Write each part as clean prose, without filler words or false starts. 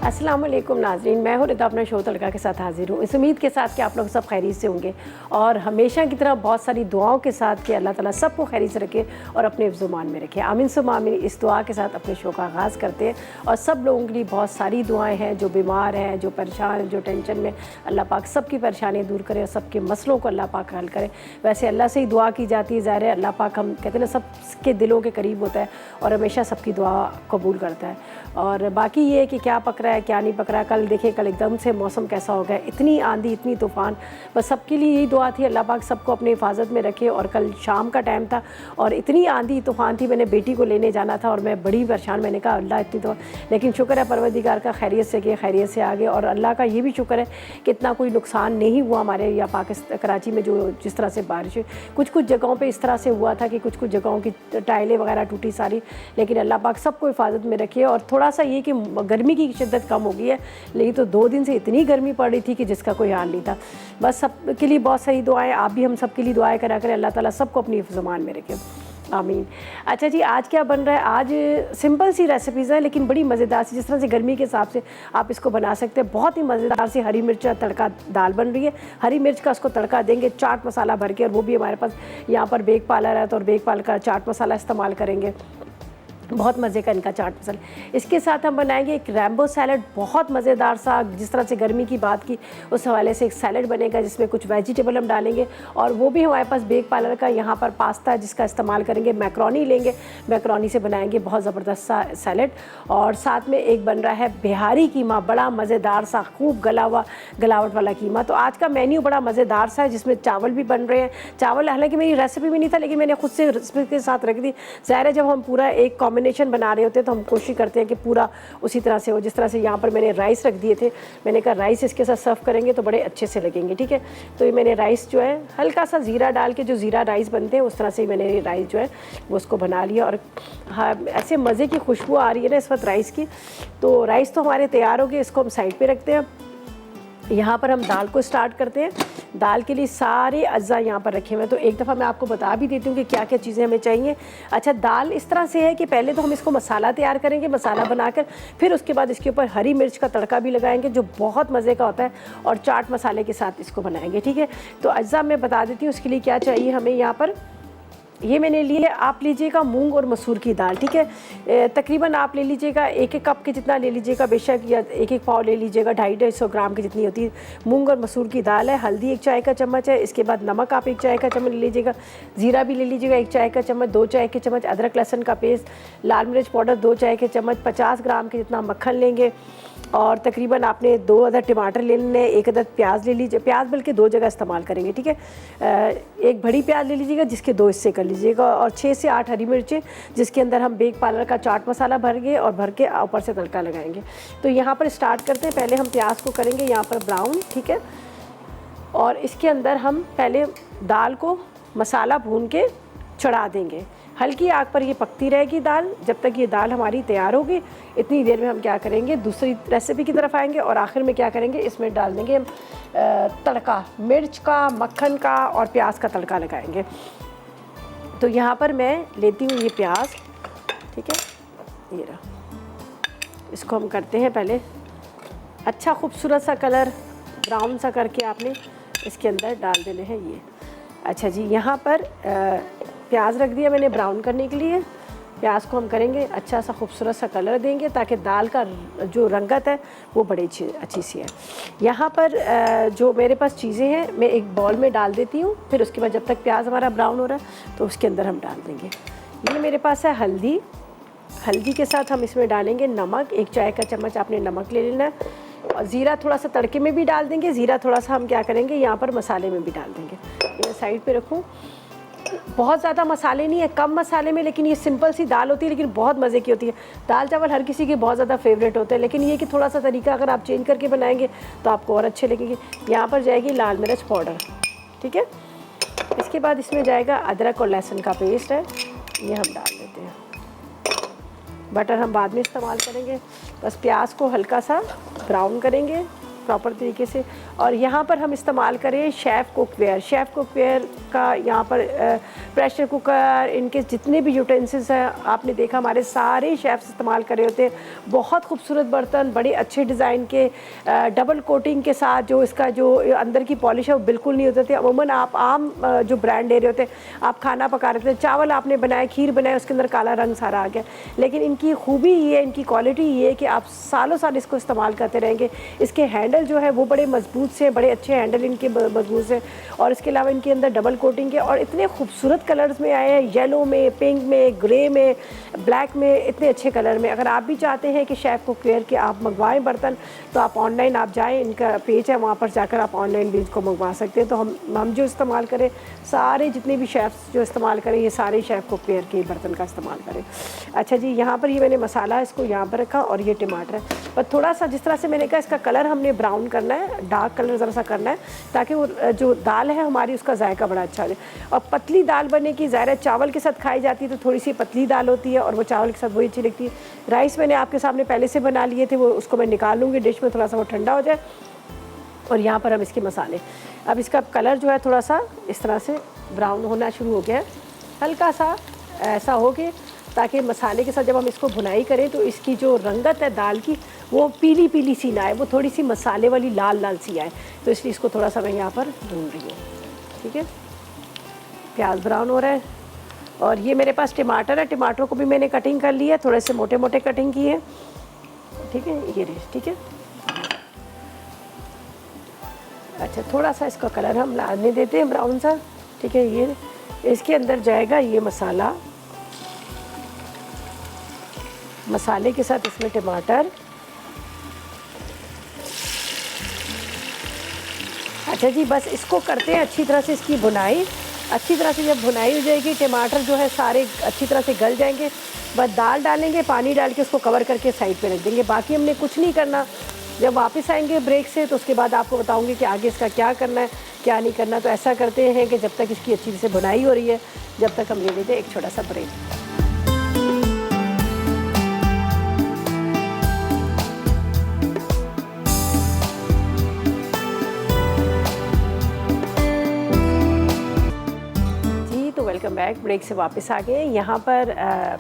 अस्सलाम वालेकुम नाज़रीन, मैं हूँ रिता अपना शो तड़का के साथ हाजिर हूँ। इस उम्मीद के साथ कि आप लोग सब खैरियत से होंगे और हमेशा की तरह बहुत सारी दुआओं के साथ कि अल्लाह ताला सबको खैरियत से रखे और अपने हिफ्ज़-ओ-मान में रखे। आमीन सुम्मा आमीन। इस दुआ के साथ अपने शो का आगाज़ करते हैं और सब लोगों के लिए बहुत सारी दुआएँ हैं, जो बीमार हैं, जो परेशान हैं, जो टेंशन में, अल्लाह पाक सबकी परेशानियाँ दूर करे और सबके मसलों को अल्लाह पाक हल करे। वैसे अल्लाह से ही दुआ की जाती है, ज़ाहिर है अल्लाह पाक हम कहते हैं ना सबके दिलों के करीब होता है और हमेशा सबकी दुआ कबूल करता है। और बाकी ये है कि क्या पक रहा है क्या नहीं पक रहा है। कल देखिए, कल एकदम से मौसम कैसा हो गया, इतनी आंधी इतनी तूफ़ान। बस सबके लिए यही दुआ थी अल्लाह पाक सबको अपनी हिफाजत में रखे। और कल शाम का टाइम था और इतनी आंधी तूफ़ान थी, मैंने बेटी को लेने जाना था और मैं बड़ी परेशान, मैंने कहा अल्लाह इतनी तो, लेकिन शुक्र है परवरदिगार का खैरियत से कि खैरियत से आ गए। और अल्लाह का ये भी शुक्र है कि इतना कोई नुकसान नहीं हुआ हमारे या पाकिस्तान कराची में। जो जिस तरह से बारिश हुई, कुछ जगहों पर इस तरह से हुआ था कि कुछ जगहों की टाइलें वगैरह टूटी सारी, लेकिन अल्लाह पाक सबको हिफाजत में रखे। और थोड़ा सा ये कि गर्मी की शिद्दत कम हो गई है, लेकिन तो 2 दिन से इतनी गर्मी पड़ रही थी कि जिसका कोई हाल नहीं था। बस सबके लिए बहुत सारी दुआएं, आप भी हम सब के लिए दुआएं करा करें, अल्लाह ताला सबको अपनी हिफ्ज़-ओ-मान में रखे, आमीन। अच्छा जी, आज क्या बन रहा है? आज सिंपल सी रेसिपीज़ है लेकिन बड़ी मज़ेदार सी, जिस तरह से गर्मी के हिसाब से आप इसको बना सकते हैं। बहुत ही मज़ेदार सी हरी मिर्च का तड़का दाल बन रही है। हरी मिर्च का उसको तड़का देंगे चाट मसाला भर के, और वो भी हमारे पास यहाँ पर बेक पार्लर है तो और बेक पार्लर का चाट मसाला इस्तेमाल करेंगे। बहुत मज़े का इनका चाट मसाला। इसके साथ हम बनाएंगे एक रैम्बो सैलड, बहुत मज़ेदार सा। जिस तरह से गर्मी की बात की उस हवाले से एक सैलड बनेगा जिसमें कुछ वेजिटेबल हम डालेंगे। और वो भी हमारे पास बेक पार्लर का यहाँ पर पास्ता है जिसका इस्तेमाल करेंगे। मैक्रोनी लेंगे, मैक्रोनी से बनाएंगे बहुत ज़बरदस्त सा सैलड। और साथ में एक बन रहा है बिहारी कीमा, बड़ा मज़ेदार सा, खूब गला हुआ गलावट वाला कीमा। तो आज का मेन्यू बड़ा मज़ेदार सा है जिसमें चावल भी बन रहे हैं। चावल हालांकि मेरी रेसिपी में नहीं था लेकिन मैंने खुद से रेसिपी के साथ रख दी। ज़ाहिर है जब हम पूरा एक कॉम्बिनेशन बना रहे होते हैं तो हम कोशिश करते हैं कि पूरा उसी तरह से हो। जिस तरह से यहाँ पर मैंने राइस रख दिए थे, मैंने कहा राइस इसके साथ सर्व करेंगे तो बड़े अच्छे से लगेंगे, ठीक है। तो ये मैंने राइस जो है हल्का सा ज़ीरा डाल के, जो ज़ीरा राइस बनते हैं उस तरह से मैंने राइस जो है वो उसको बना लिया। और हाँ, ऐसे मज़े की खुशबू आ रही है ना इस वक्त राइस की। तो राइस तो हमारे तैयार हो गए, इसको हम साइड पर रखते हैं। यहाँ पर हम दाल को स्टार्ट करते हैं। दाल के लिए सारे अज्जा यहाँ पर रखे हुए हैं, तो एक दफ़ा मैं आपको बता भी देती हूँ कि क्या क्या चीज़ें हमें चाहिए। अच्छा, दाल इस तरह से है कि पहले तो हम इसको मसाला तैयार करेंगे, मसाला बनाकर फिर उसके बाद इसके ऊपर हरी मिर्च का तड़का भी लगाएंगे जो बहुत मज़े का होता है, और चाट मसाले के साथ इसको बनाएंगे, ठीक है। तो अज्जा मैं बता देती हूँ उसके लिए क्या चाहिए हमें। यहाँ पर ये मैंने लिए, आप लीजिएगा मूंग और मसूर की दाल, ठीक है। तकरीबन आप ले लीजिएगा 1-1 कप के जितना ले लीजिएगा बेशक, या 1-1 पाव ले लीजिएगा, 250-250 ग्राम की जितनी होती है मूंग और मसूर की दाल है। हल्दी 1 चाय का चम्मच है। इसके बाद नमक आप 1 चाय का चम्मच ले लीजिएगा। ज़ीरा भी ले लीजिएगा 1 चाय का चम्मच। 2 चाय के चम्मच अदरक लहसुन का पेस्ट, लाल मिर्च पाउडर 2 चाय के चम्मच, 50 ग्राम के जितना मक्खन लेंगे। और तकरीबन आपने 2 अदद टमाटर ले लेने, 1 अदद प्याज ले लीजिए। प्याज बल्कि 2 जगह इस्तेमाल करेंगे, ठीक है। एक बड़ी प्याज ले लीजिएगा जिसके 2 हिस्से कर लीजिएगा, और 6 से 8 हरी मिर्चें जिसके अंदर हम बेक पार्लर का चाट मसाला भर के ऊपर से तड़का लगाएंगे। तो यहाँ पर स्टार्ट करते हैं। पहले हम प्याज को करेंगे यहाँ पर ब्राउन, ठीक है। और इसके अंदर हम पहले दाल को मसाला भून के चढ़ा देंगे। हल्की आग पर ये पकती रहेगी दाल जब तक ये दाल हमारी तैयार होगी। इतनी देर में हम क्या करेंगे, दूसरी रेसिपी की तरफ आएंगे। और आखिर में क्या करेंगे, इसमें डाल देंगे तड़का, मिर्च का, मक्खन का और प्याज का तड़का लगाएंगे। तो यहाँ पर मैं लेती हूँ ये प्याज, ठीक है, ये रहा। इसको हम करते हैं पहले अच्छा खूबसूरत सा कलर ब्राउन सा करके आपने इसके अंदर डाल देने हैं ये। अच्छा जी, यहाँ पर प्याज रख दिया मैंने ब्राउन करने के लिए। प्याज को हम करेंगे अच्छा सा खूबसूरत सा कलर देंगे ताकि दाल का जो रंगत है वो बड़ी अच्छी सी है। यहाँ पर जो मेरे पास चीज़ें हैं मैं एक बॉल में डाल देती हूँ। फिर उसके बाद जब तक प्याज हमारा ब्राउन हो रहा है तो उसके अंदर हम डाल देंगे। ये मेरे पास है हल्दी, हल्दी के साथ हम इसमें डालेंगे नमक, 1 चाय का चम्मच आपने नमक ले लेना है। और ज़ीरा थोड़ा सा तड़के में भी डाल देंगे, ज़ीरा थोड़ा सा हम क्या करेंगे यहाँ पर मसाले में भी डाल देंगे। ये मैं साइड पे रखूँ। बहुत ज़्यादा मसाले नहीं है, कम मसाले में, लेकिन ये सिंपल सी दाल होती है लेकिन बहुत मज़े की होती है। दाल चावल हर किसी के बहुत ज़्यादा फेवरेट होते हैं, लेकिन ये कि थोड़ा सा तरीका अगर आप चेंज करके बनाएंगे तो आपको और अच्छे लगेंगे। यहाँ पर जाएगी लाल मिर्च पाउडर, ठीक है। इसके बाद इसमें जाएगा अदरक और लहसुन का पेस्ट है, ये हम डाल देते हैं। बटर हम बाद में इस्तेमाल करेंगे। बस प्याज को हल्का सा ब्राउन करेंगे प्रॉपर तरीके से। और यहाँ पर हम इस्तेमाल करें शेफ़ कुकवेयर। शेफ़ कुकवेयर का यहाँ पर प्रेशर कुकर, इनके जितने भी यूटेंसिल्स हैं आपने देखा हमारे सारे शेफ़्स इस्तेमाल करे होते हैं। बहुत खूबसूरत बर्तन, बड़े अच्छे डिज़ाइन के, डबल कोटिंग के साथ। जो इसका जो अंदर की पॉलिश है वो बिल्कुल नहीं होते थे। अमूमन आप आम जो ब्रांड ले रहे होते हैं, आप खाना पका रहे थे, चावल आपने बनाया, खीर बनाया, उसके अंदर काला रंग सारा आ गया। लेकिन इनकी खूबी ये, इनकी क्वालिटी ये है कि आप सालों साल इसको इस्तेमाल करते रहेंगे। इसके हैंडल जो है वो बड़े मजबूत से, बड़े अच्छे हैंडल इनके मजबूत से। और इसके अलावा इनके अंदर डबल कोटिंग के और इतने खूबसूरत कलर्स में आए हैं, येलो में, पिंक में, ग्रे में, ब्लैक में, इतने अच्छे कलर में। अगर आप भी चाहते हैं कि शेफ़ कुकवेयर के आप मंगवाएं बर्तन, तो आप ऑनलाइन आप जाएँ, इनका पेज है, वहाँ पर जाकर आप ऑनलाइन भी इसको मंगवा सकते हैं। तो हम जो इस्तेमाल करें, सारे जितने भी शेफ़्स जो इस्तेमाल करें, ये सारे शेफ़ कुकवेयर के बर्तन का इस्तेमाल करें। अच्छा जी, यहाँ पर ये मैंने मसाला इसको यहाँ पर रखा और ये टमाटर है। पर थोड़ा सा जिस तरह से मैंने कहा, इसका कलर हमने ब्राउन करना है, डार्क कलर ज़रा सा करना है, ताकि वो जो दाल है हमारी उसका जायका बड़ा अच्छा हो। और पतली दाल बने की, ज़ाहिर है चावल के साथ खाई जाती है तो थोड़ी सी पतली दाल होती है और वो चावल के साथ वही अच्छी लगती है। राइस मैंने आपके सामने पहले से बना लिए थे, वो उसको मैं निकाल लूँगी डिश में, थोड़ा सा वो ठंडा हो जाए। और यहाँ पर हम इसके मसाले, अब इसका कलर जो है थोड़ा सा इस तरह से ब्राउन होना शुरू हो गया है, हल्का सा ऐसा हो गया, ताकि मसाले के साथ जब हम इसको भुनाई करें तो इसकी जो रंगत है दाल की वो पीली पीली सी ना आए, वो थोड़ी सी मसाले वाली लाल लाल सी आए। तो इसलिए इसको थोड़ा सा मैं यहाँ पर भून रही हूँ। ठीक है, प्याज ब्राउन हो रहा है और ये मेरे पास टमाटर है, टमाटर को भी मैंने कटिंग कर लिया है, थोड़े से मोटे मोटे कटिंग किए। ठीक है, ये रेस, ठीक है। अच्छा, थोड़ा सा इसका कलर हम लाने देते हैं ब्राउन सा। ठीक है, ये इसके अंदर जाएगा ये मसाला, मसाले के साथ इसमें टमाटर। अच्छा जी, बस इसको करते हैं अच्छी तरह से इसकी भुनाई। अच्छी तरह से जब भुनाई हो जाएगी, टमाटर जो है सारे अच्छी तरह से गल जाएंगे, बस दाल डालेंगे, पानी डाल के उसको कवर करके साइड पे रख देंगे। बाकी हमने कुछ नहीं करना। जब वापस आएंगे ब्रेक से तो उसके बाद आपको बताऊंगी कि आगे इसका क्या करना है, क्या नहीं करना। तो ऐसा करते हैं कि जब तक इसकी अच्छी से भुनाई हो रही है, जब तक हम ले लेते हैं एक छोटा सा ब्रेक। वेलकम बैक, ब्रेक से वापस आ गए। यहाँ पर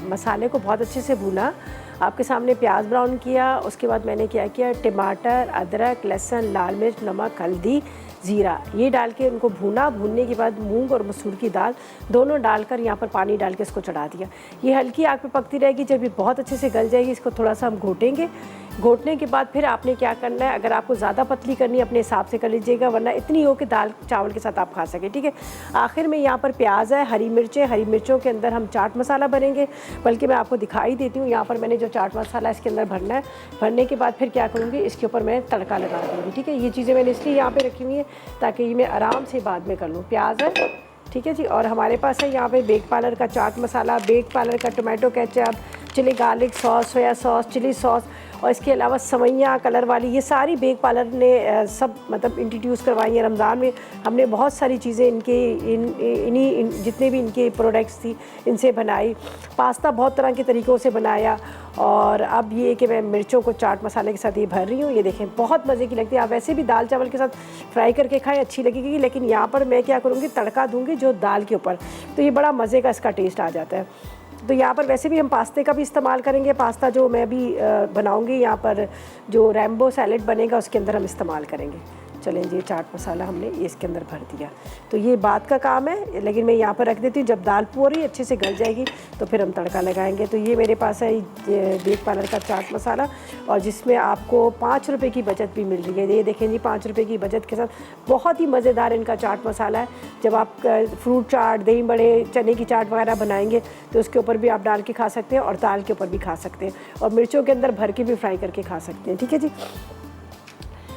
मसाले को बहुत अच्छे से भूना, आपके सामने प्याज ब्राउन किया, उसके बाद मैंने क्या किया, टमाटर, अदरक, लहसुन, लाल मिर्च, नमक, हल्दी, ज़ीरा, ये डाल के उनको भूना। भूनने के बाद मूंग और मसूर की दाल दोनों डालकर यहाँ पर पानी डाल के इसको चढ़ा दिया। ये हल्की आग पे पकती रहेगी। जब ये बहुत अच्छे से गल जाएगी, इसको थोड़ा सा हम घोटेंगे। घोटने के बाद फिर आपने क्या करना है, अगर आपको ज़्यादा पतली करनी है अपने हिसाब से कर लीजिएगा, वरना इतनी हो कि दाल चावल के साथ आप खा सकें। ठीक है, आखिर में यहाँ पर प्याज है, हरी मिर्चें, हरी मिर्चों के अंदर हम चाट मसाला भरेंगे। बल्कि मैं आपको दिखाई देती हूँ, यहाँ पर मैंने जो चाट मसाला इसके अंदर भरना है। भरने के बाद फिर क्या करूँगी, इसके ऊपर मैं तड़का लगा दूँगी। ठीक है, ये चीज़ें मैंने इसलिए यहाँ पर रखी हुई हैं ताकि ये मैं आराम से बाद में कर लूँ। प्याज है, ठीक है जी, और हमारे पास है यहाँ पे बेक पार्लर का चाट मसाला, बेक पार्लर का tomato ketchup, chilli garlic sauce, soya sauce, chilli sauce, और इसके अलावा सवैयाँ कलर वाली, ये सारी बेक पार्लर ने सब मतलब इंट्रोड्यूस करवाई हैं। रमज़ान में हमने बहुत सारी चीज़ें इन्हीं जितने भी इनके प्रोडक्ट्स थी इनसे बनाई। पास्ता बहुत तरह के तरीक़ों से बनाया। और अब ये कि मैं मिर्चों को चाट मसाले के साथ ये भर रही हूँ। ये देखें, बहुत मज़े की लगती है। आप वैसे भी दाल चावल के साथ फ्राई करके खाएं, अच्छी लगेगी, लेकिन यहाँ पर मैं क्या करूँगी, तड़का दूँगी जो दाल के ऊपर, तो ये बड़ा मज़े का इसका टेस्ट आ जाता है। तो यहाँ पर वैसे भी हम पास्ते का भी इस्तेमाल करेंगे। पास्ता जो मैं भी बनाऊँगी, यहाँ पर जो रैम्बो सैलेड बनेगा उसके अंदर हम इस्तेमाल करेंगे। चलें जी, चाट मसाला हमने ये इसके अंदर भर दिया, तो ये बात का काम है, लेकिन मैं यहाँ पर रख देती हूँ। जब दाल पूरी अच्छे से गल जाएगी तो फिर हम तड़का लगाएंगे। तो ये मेरे पास है बेक पार्लर का चाट मसाला, और जिसमें आपको 5 रुपये की बचत भी मिल रही है। ये देखें जी, 5 रुपये की बचत के साथ बहुत ही मज़ेदार इनका चाट मसाला है। जब आप फ्रूट चाट, दही बड़े, चने की चाट वगैरह बनाएंगे तो उसके ऊपर भी आप डाल के खा सकते हैं और दाल के ऊपर भी खा सकते हैं, और मिर्चों के अंदर भर के भी फ्राई करके खा सकते हैं। ठीक है जी।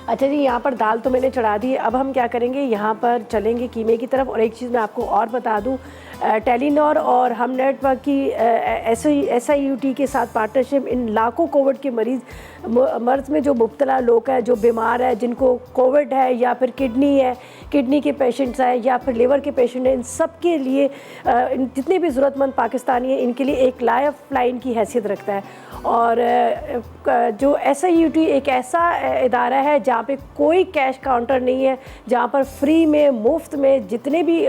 अच्छा जी, यहाँ पर दाल तो मैंने चढ़ा दी। अब हम क्या करेंगे, यहाँ पर चलेंगे कीमे की तरफ। और एक चीज़ मैं आपको और बता दूँ, टेलीनॉर और हम नेटवर्क की SIUT के साथ पार्टनरशिप इन लाखों कोविड के मर्ज़ में जो मुब्तला लोग हैं, जो बीमार है, जिनको कोविड है या फिर किडनी है किडनी के पेशेंट्स हैं या फिर लिवर के पेशेंट हैं, इन सब के लिए जितने भी ज़रूरतमंद पाकिस्तानी हैं इनके लिए एक लाइफ लाइन की हैसियत रखता है। और जो SIUT एक ऐसा इदारा है जहाँ पे कोई कैश काउंटर नहीं है, जहाँ पर फ्री में मुफ्त में जितने भी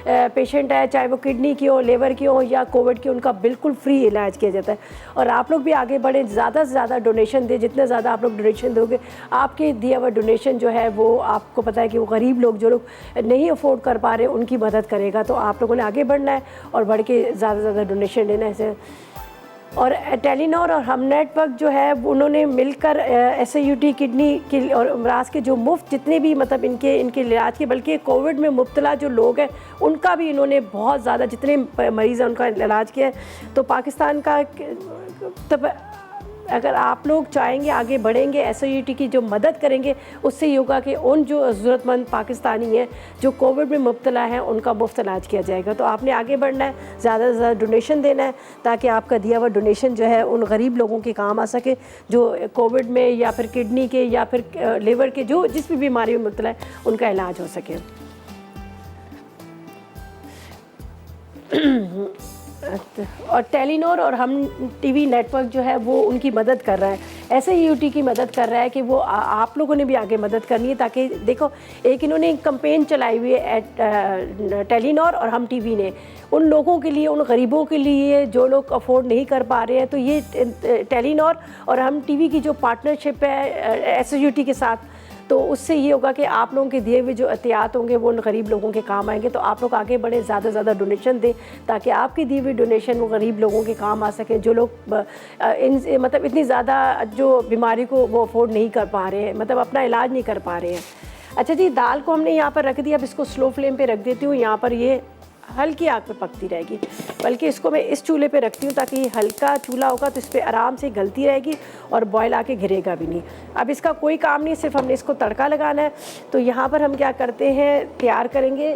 पेशेंट है, चाहे वो किडनी की हो, लिवर की हो या कोविड की, उनका बिल्कुल फ्री इलाज किया जाता है। और आप लोग भी आगे बढ़ें, ज़्यादा से ज़्यादा डोनेशन दें। जितने ज़्यादा आप लोग डोनेशन दोगे, आपके दिया हुआ डोनेशन जो है वो आपको पता है कि वो गरीब लोग, जो लोग नहीं अफोर्ड कर पा रहे, उनकी मदद करेगा। तो आप लोगों ने आगे बढ़ना है और बढ़ के ज़्यादा से ज़्यादा डोनेशन देना है ऐसे। और टेलीनॉर और हम नेटवर्क जो है उन्होंने मिलकर SIUT किडनी की और अमराज के जो मुफ्त जितने भी मतलब इनके इलाज के, बल्कि कोविड में मुब्तला जो लोग हैं उनका भी इन्होंने बहुत ज़्यादा, जितने मरीज़ हैं उनका इलाज किया है। तो पाकिस्तान का तब अगर आप लोग चाहेंगे आगे बढ़ेंगे, SIUT की जो मदद करेंगे, उससे ये होगा कि उन जो ज़रूरतमंद पाकिस्तानी हैं जो कोविड में मुब्तला हैं उनका मुफ्त इलाज किया जाएगा। तो आपने आगे बढ़ना है, ज़्यादा से ज़्यादा डोनेशन देना है ताकि आपका दिया हुआ डोनेशन जो है उन गरीब लोगों के काम आ सके जो कोविड में या फिर किडनी के या फिर लिवर के, जो जिस भी बीमारी में मुब्तला है, उनका इलाज हो सके। और टेलीनॉर और हम टीवी नेटवर्क जो है वो उनकी मदद कर रहा है, SIUT की मदद कर रहा है कि वो आप लोगों ने भी आगे मदद करनी है। ताकि देखो, एक इन्होंने एक कैंपेन चलाई हुई है टेलीनॉर और हम टीवी ने, उन लोगों के लिए, उन गरीबों के लिए जो लोग अफोर्ड नहीं कर पा रहे हैं। तो ये टेलीनॉर और हम टीवी की जो पार्टनरशिप है SIUT के साथ, तो उससे ये होगा कि आप लोगों के दिए हुए जो एहतियात होंगे वो उन गरीब लोगों के काम आएंगे। तो आप लोग आगे बढ़े, ज़्यादा से ज़्यादा डोनेशन दें ताकि आपकी दी हुई डोनेशन वो गरीब लोगों के काम आ सके, जो लोग मतलब इतनी ज़्यादा जो बीमारी को वो अफोर्ड नहीं कर पा रहे हैं, मतलब अपना इलाज नहीं कर पा रहे हैं। अच्छा जी, दाल को हमने यहाँ पर रख दिया। अब इसको स्लो फ्लेम पर रख देती हूँ। यहाँ पर ये हल्की आग पे पकती रहेगी, बल्कि इसको मैं इस चूल्हे पे रखती हूँ ताकि ये हल्का चूल्हा होगा तो इस पर आराम से गलती रहेगी और बॉयल आके गिरेगा भी नहीं। अब इसका कोई काम नहीं, सिर्फ हमने इसको तड़का लगाना है। तो यहाँ पर हम क्या करते हैं, तैयार करेंगे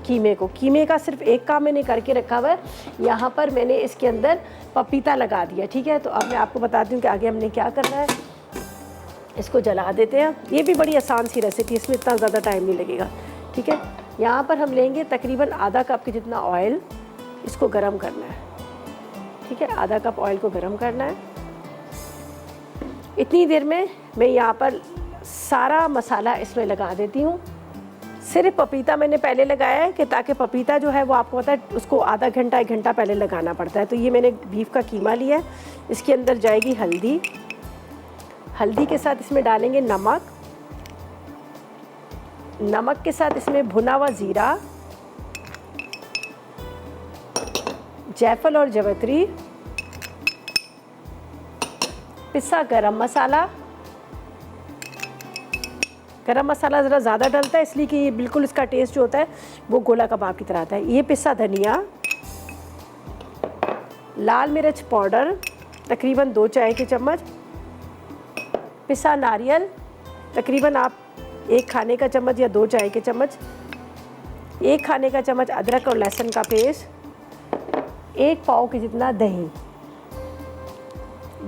कीमे को। कीमे का सिर्फ एक काम मैंने करके रखा हुआ है। यहाँ पर मैंने इसके अंदर पपीता लगा दिया, ठीक है। तो अब मैं आपको बताती हूँ कि आगे हमने क्या करना है। इसको जला देते हैं। ये भी बड़ी आसान सी रेसिपी, इसमें इतना ज़्यादा टाइम नहीं लगेगा, ठीक है। यहाँ पर हम लेंगे तकरीबन आधा कप के जितना ऑयल, इसको गरम करना है, ठीक है। आधा कप ऑयल को गरम करना है। इतनी देर में मैं यहाँ पर सारा मसाला इसमें लगा देती हूँ। सिर्फ पपीता मैंने पहले लगाया है कि ताकि पपीता जो है वो आपको पता है उसको आधा घंटा 1 घंटा पहले लगाना पड़ता है। तो ये मैंने बीफ का कीमा लिया है। इसके अंदर जाएगी हल्दी, हल्दी के साथ इसमें डालेंगे नमक, नमक के साथ इसमें भुना हुआ ज़ीरा, जायफल और जवित्री, पिसा गरम मसाला। गरम मसाला ज़रा ज़्यादा डलता है इसलिए कि ये बिल्कुल इसका टेस्ट जो होता है वो गोला कबाब की तरह आता है। ये पिसा धनिया, लाल मिर्च पाउडर तकरीबन 2 चाय के चम्मच, पिसा नारियल तकरीबन आप 1 खाने का चम्मच या 2 चाय के चम्मच, 1 खाने का चम्मच अदरक और लहसुन का पेस्ट, 1 पाव के जितना दही।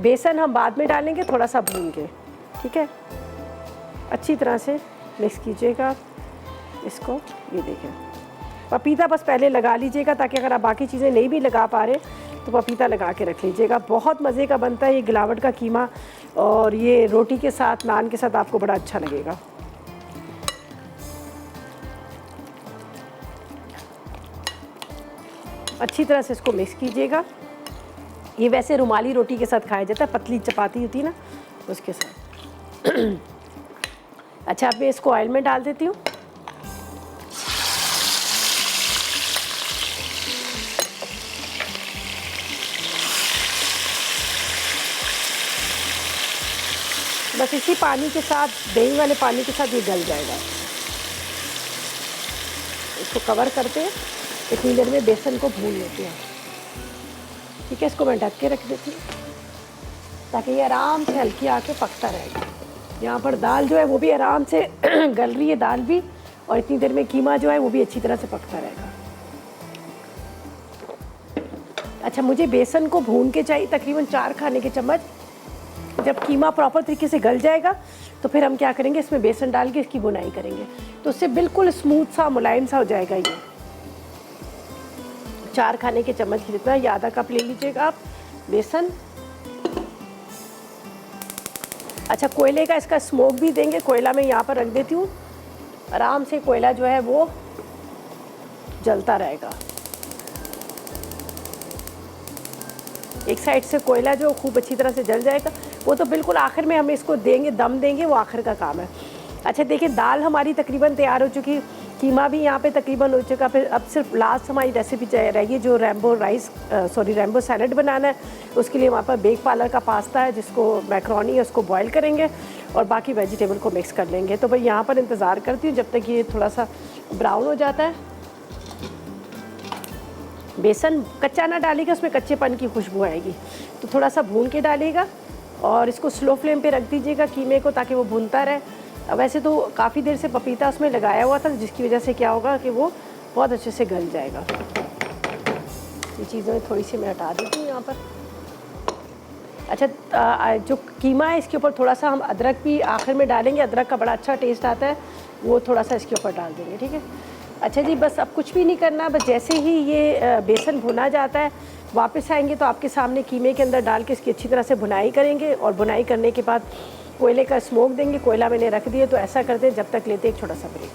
बेसन हम बाद में डालेंगे थोड़ा सा भून के, ठीक है। अच्छी तरह से मिक्स कीजिएगा इसको। ये देखें, पपीता बस पहले लगा लीजिएगा ताकि अगर आप बाकी चीज़ें नहीं भी लगा पा रहे तो पपीता लगा के रख लीजिएगा। बहुत मज़े का बनता है ये गिलावट का कीमा, और ये रोटी के साथ, नान के साथ आपको बड़ा अच्छा लगेगा। अच्छी तरह से इसको मिक्स कीजिएगा। ये वैसे रुमाली रोटी के साथ खाया जाता है, पतली चपाती होती है ना उसके साथ। अच्छा, अब मैं इसको ऑयल में डाल देती हूँ। बस इसी पानी के साथ, दही वाले पानी के साथ ये गल जाएगा। इसको कवर करते हैं, इतनी देर में बेसन को भून लेते हैं, ठीक है। इसको मैं ढक के रख देती हूँ ताकि ये आराम से हल्की आके पकता रहेगा। यहाँ पर दाल जो है वो भी आराम से गल रही है, दाल भी, और इतनी देर में कीमा जो है वो भी अच्छी तरह से पकता रहेगा। अच्छा, मुझे बेसन को भून के चाहिए तकरीबन 4 खाने के चम्मच। जब कीमा प्रॉपर तरीके से गल जाएगा तो फिर हम क्या करेंगे, इसमें बेसन डाल के इसकी बुनाई करेंगे, तो उससे बिल्कुल स्मूथ सा मुलायम सा हो जाएगा। ये 4 खाने के चम्मच की जितना, या आधा कप ले लीजिएगा आप बेसन। अच्छा, कोयले का इसका स्मोक भी देंगे। कोयला मैं यहाँ पर रख देती हूँ, आराम से कोयला जो है वो जलता रहेगा। एक साइड से कोयला जो खूब अच्छी तरह से जल जाएगा, वो तो बिल्कुल आखिर में हम इसको देंगे, दम देंगे, वो आखिर का काम है। अच्छा देखिए, दाल हमारी तकरीबन तैयार हो चुकी, कीमा भी यहाँ पे तकरीबन हो चुका। फिर अब सिर्फ लास्ट हमारी रेसिपी रहेगी जो रैम्बो सैलड बनाना है। उसके लिए वहाँ पर बेक पार्लर का पास्ता है, जिसको मैक्रोनी है, उसको बॉईल करेंगे और बाकी वेजिटेबल को मिक्स कर लेंगे। तो भाई यहाँ पर इंतज़ार करती हूँ जब तक ये थोड़ा सा ब्राउन हो जाता है। बेसन कच्चा ना डालिएगा, उसमें कच्चेपन की खुशबू आएगी, तो थोड़ा सा भून के डालिएगा और इसको स्लो फ्लेम पे रख दीजिएगा कीमे को, ताकि वो भूनता रहे। वैसे तो काफ़ी देर से पपीता उसमें लगाया हुआ था, जिसकी वजह से क्या होगा कि वो बहुत अच्छे से गल जाएगा। ये चीज़ें थोड़ी सी मैं हटा देती हूँ यहाँ पर। अच्छा, जो कीमा है इसके ऊपर थोड़ा सा हम अदरक भी आखिर में डालेंगे, अदरक का बड़ा अच्छा टेस्ट आता है, वो थोड़ा सा इसके ऊपर डाल देंगे, ठीक है। अच्छा जी, बस अब कुछ भी नहीं करना, बस जैसे ही ये बेसन भुना जाता है वापस आएंगे तो आपके सामने कीमे के अंदर डाल के इसकी अच्छी तरह से भुनाई करेंगे, और भुनाई करने के बाद कोयले का स्मोक देंगे। कोयला मैंने रख दिया, तो ऐसा करते हैं जब तक लेते एक छोटा सा ब्रेक।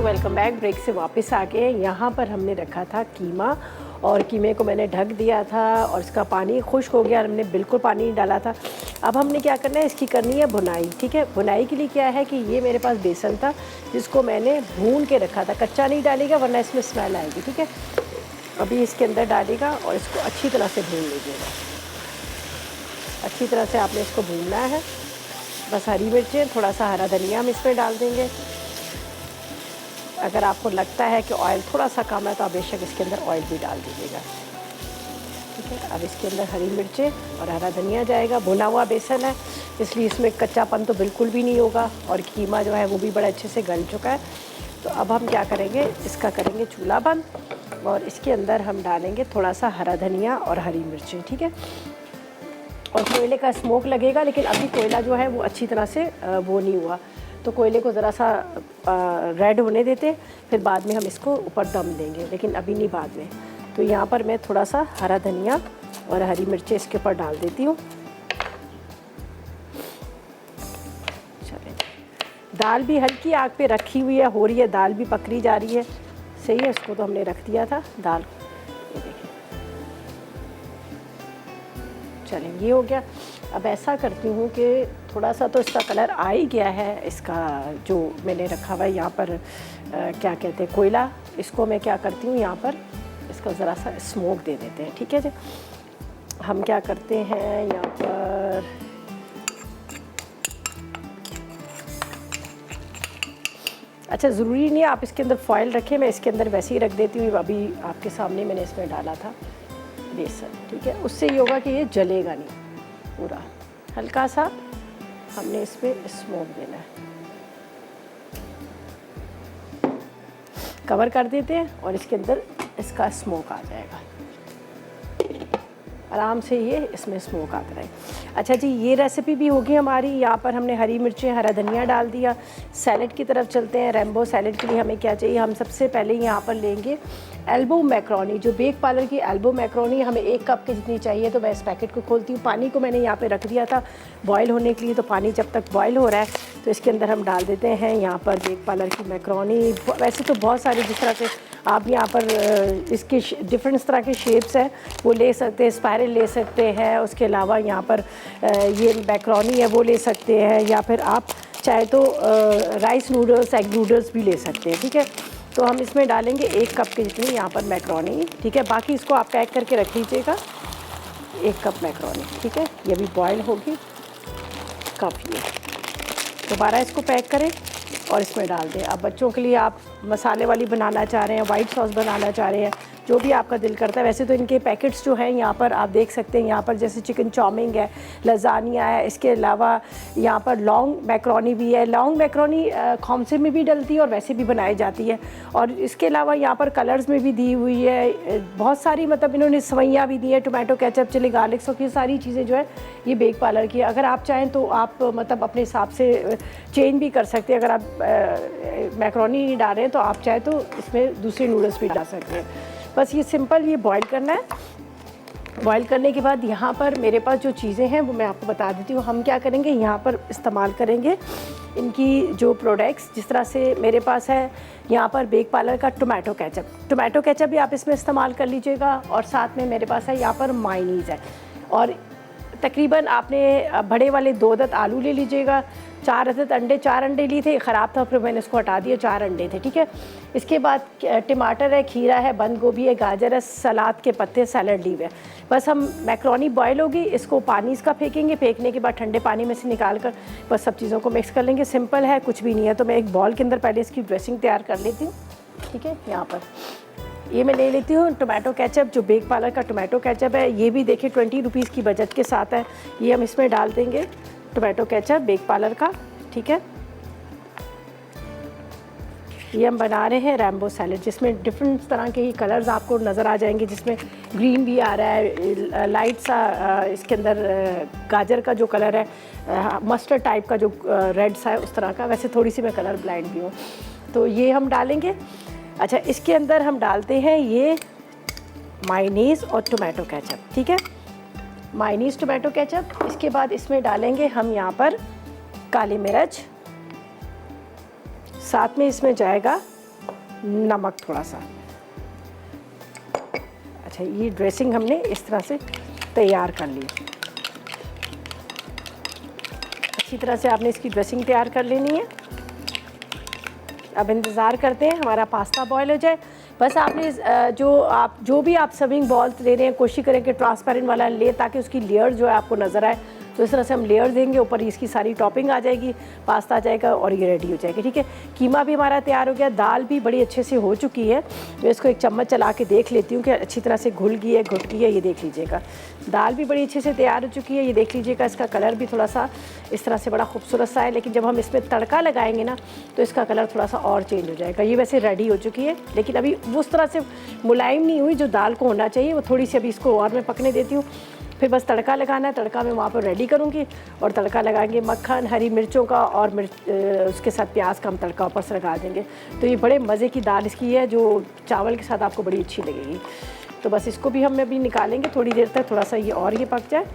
Welcome back. ब्रेक से वापस आ गए। यहाँ पर हमने रखा था कीमा, और कीमे को मैंने ढक दिया था और इसका पानी खुश्क हो गया, हमने बिल्कुल पानी नहीं डाला था। अब हमने क्या करना है, इसकी करनी है बुनाई, ठीक है। बुनाई के लिए क्या है कि ये मेरे पास बेसन था जिसको मैंने भून के रखा था, कच्चा नहीं डालेगा वरना इसमें स्मेल आएगी, ठीक है। अभी इसके अंदर डालेगा और इसको अच्छी तरह से भून लीजिएगा। अच्छी तरह से आपने इसको भूनना है। बस हरी मिर्चें, थोड़ा सा हरा धनिया हम इसमें डाल देंगे। अगर आपको लगता है कि ऑयल थोड़ा सा कम है तो आप बेशक इसके अंदर ऑयल भी डाल दीजिएगा, ठीक है। अब इसके अंदर हरी मिर्चें और हरा धनिया जाएगा। भुना हुआ बेसन है इसलिए इसमें कच्चापन तो बिल्कुल भी नहीं होगा, और कीमा जो है वो भी बड़ा अच्छे से गल चुका है। तो अब हम क्या करेंगे, इसका करेंगे चूल्हा बंद, और इसके अंदर हम डालेंगे थोड़ा सा हरा धनिया और हरी मिर्चें, ठीक है। और कोयले का स्मोक लगेगा, लेकिन अभी कोयला जो है वो अच्छी तरह से वो नहीं हुआ, तो कोयले को ज़रा सा रेड होने देते, फिर बाद में हम इसको ऊपर दम देंगे, लेकिन अभी नहीं, बाद में। तो यहाँ पर मैं थोड़ा सा हरा धनिया और हरी मिर्चें इसके ऊपर डाल देती हूँ। चलिए, दाल भी हल्की आग पे रखी हुई है, हो रही है, दाल भी पकड़ी जा रही है, सही है। इसको तो हमने रख दिया था दाल, ये देखिए। चलें, ये हो गया। अब ऐसा करती हूँ कि थोड़ा सा तो इसका कलर आ ही गया है, इसका जो मैंने रखा हुआ है यहाँ पर क्या कहते हैं, कोयला, इसको मैं क्या करती हूँ यहाँ पर इसका ज़रा सा स्मोक दे देते हैं, ठीक है जी। हम क्या करते हैं यहाँ पर, अच्छा ज़रूरी नहीं है आप इसके अंदर फॉयल रखें, मैं इसके अंदर वैसे ही रख देती हूँ। अभी आपके सामने मैंने इसमें डाला था बेसन, ठीक है। उससे ये होगा कि ये जलेगा नहीं, पूरा हल्का सा हमने इस पर स्मोक देना है। कवर कर देते हैं और इसके अंदर इसका स्मोक आ जाएगा, आराम से ये इसमें स्मोक आता रहे। अच्छा जी, ये रेसिपी भी होगी हमारी। यहाँ पर हमने हरी मिर्चें, हरा धनिया डाल दिया। सैलेड की तरफ चलते हैं। रैम्बो सैलेड के लिए हमें क्या चाहिए, हम सबसे पहले यहाँ पर लेंगे एल्बो मैक्रोनी, जो बेक पार्लर की एल्बो मैक्रोनी हमें 1 कप के जितनी चाहिए। तो मैं इस पैकेट को खोलती हूँ। पानी को मैंने यहाँ पे रख दिया था बॉयल होने के लिए, तो पानी जब तक बॉयल हो रहा है तो इसके अंदर हम डाल देते हैं यहाँ पर बेक पार्लर की मैक्रोनी। वैसे तो बहुत सारी, जिस तरह से आप यहाँ पर इसके डिफरेंट तरह के शेप्स हैं वो ले सकते हैं, स्पायरल ले सकते हैं। उसके अलावा यहाँ पर ये मैक्रोनी है वो ले सकते हैं, या फिर आप चाहे तो राइस नूडल्स, एग नूडल्स भी ले सकते हैं, ठीक है। तो हम इसमें डालेंगे 1 कप के जितनी यहाँ पर मैक्रोनी, ठीक है। बाकी इसको आप पैक करके रख लीजिएगा, 1 कप मैक्रोनी, ठीक है। ये भी बॉयल होगी, काफ़ी है। दोबारा इसको पैक करें और इसमें डाल दें। अब बच्चों के लिए आप मसाले वाली बनाना चाह रहे हैं, वाइट सॉस बनाना चाह रहे हैं, जो भी आपका दिल करता है। वैसे तो इनके पैकेट्स जो हैं यहाँ पर आप देख सकते हैं, यहाँ पर जैसे चिकन चाउमिन है, लजानिया है, इसके अलावा यहाँ पर लॉन्ग मैक्रोनी भी है। लॉन्ग मैक्रोनी खौमसे में भी डलती है और वैसे भी बनाई जाती है। और इसके अलावा यहाँ पर कलर्स में भी दी हुई है बहुत सारी, मतलब इन्होंने सवैयाँ भी दी है, tomato ketchup, chilli garlic sauce, ये सारी चीज़ें जो है ये बेक पार्लर की। अगर आप चाहें तो आप मतलब अपने हिसाब से चेंज भी कर सकते हैं। अगर आप मैक्रोनी नहीं डाल रहे हैं तो आप चाहें तो इसमें दूसरे नूडल्स भी डाल सकते हैं। बस ये सिंपल ये बॉईल करना है। बॉईल करने के बाद यहाँ पर मेरे पास जो चीज़ें हैं वो मैं आपको बता देती हूँ। हम क्या करेंगे, यहाँ पर इस्तेमाल करेंगे इनकी जो प्रोडक्ट्स, जिस तरह से मेरे पास है यहाँ पर बेक पार्लर का टोमेटो केचप। टोमेटो केचप भी आप इसमें इस्तेमाल कर लीजिएगा। और साथ में मेरे पास है यहाँ पर मायोनीज़ है। और तकरीबन आपने बड़े वाले 2 अदद आलू ले लीजिएगा, 4 अदद अंडे, 4 अंडे लिए थे, ख़राब था फिर मैंने इसको हटा दिया, 4 अंडे थे, ठीक है। इसके बाद टमाटर है, खीरा है, बंद गोभी है, गाजर है, सलाद के पत्ते, सैलड लीव है। बस हम मैक्रोनी बॉयल होगी, इसको पानी इसका फेंकेंगे, फेंकने के बाद ठंडे पानी में से निकाल कर बस सब चीज़ों को मिक्स कर लेंगे। सिंपल है, कुछ भी नहीं है। तो मैं एक बॉल के अंदर पहले इसकी ड्रेसिंग तैयार कर लेती हूँ, ठीक है। यहाँ पर ये मैं ले लेती हूँ टोमेटो केचप, जो बेक पार्लर का टोमेटो केचप है। ये भी देखिए 20 रुपीज़ की बजट के साथ है। ये हम इसमें डाल देंगे टोमेटो केचप बेक पार्लर का, ठीक है। ये हम बना रहे हैं रैम्बो सैलेड, जिसमें डिफरेंट तरह के ही कलर्स आपको नज़र आ जाएंगे, जिसमें ग्रीन भी आ रहा है, लाइट सा इसके अंदर गाजर का जो कलर है, मस्टर्ड टाइप का जो रेड सा है, उस तरह का। वैसे थोड़ी सी मैं कलर ब्लाइंड भी हूँ। तो ये हम डालेंगे। अच्छा, इसके अंदर हम डालते हैं ये मायोनीज़ और टोमेटो केचप, ठीक है। Mayonnaise, tomato ketchup. इसके बाद इसमें डालेंगे हम यहाँ पर काली मिर्च, साथ में इसमें जाएगा नमक थोड़ा सा। अच्छा, ये ड्रेसिंग हमने इस तरह से तैयार कर ली। अच्छी तरह से आपने इसकी ड्रेसिंग तैयार कर लेनी है। अब इंतज़ार करते हैं हमारा पास्ता बॉयल हो जाए। बस आपने जो भी आप सर्विंग बॉल्स ले रहे हैं, कोशिश करें कि ट्रांसपेरेंट वाला ले, ताकि उसकी लेयर जो है आपको नज़र आए। तो इस तरह से हम लेयर देंगे, ऊपर इसकी सारी टॉपिंग आ जाएगी, पास्ता आ जाएगा और ये रेडी हो जाएगा, ठीक है। कीमा भी हमारा तैयार हो गया, दाल भी बड़ी अच्छे से हो चुकी है। मैं इसको एक चम्मच चला के देख लेती हूँ कि अच्छी तरह से घुल गई है, घुट गई है। ये देख लीजिएगा, दाल भी बड़ी अच्छे से तैयार हो चुकी है। ये देख लीजिएगा, इसका कलर भी थोड़ा सा इस तरह से बड़ा खूबसूरत सा है। लेकिन जब हम इसमें तड़का लगाएंगे ना, तो इसका कलर थोड़ा सा और चेंज हो जाएगा। ये वैसे रेडी हो चुकी है, लेकिन अभी उस तरह से मुलायम नहीं हुई जो दाल को होना चाहिए। वो थोड़ी सी अभी इसको और मैं पकने देती हूँ। फिर बस तड़का लगाना है, तड़का मैं वहाँ पर रेडी करूँगी। और तड़का लगाएंगे मक्खन, हरी मिर्चों का, और उसके साथ प्याज का हम तड़का ऊपर से लगा देंगे। तो ये बड़े मज़े की दाल इसकी है, जो चावल के साथ आपको बड़ी अच्छी लगेगी। तो बस इसको भी हम अभी निकालेंगे थोड़ी देर तक, थोड़ा सा ये और ये पक जाए।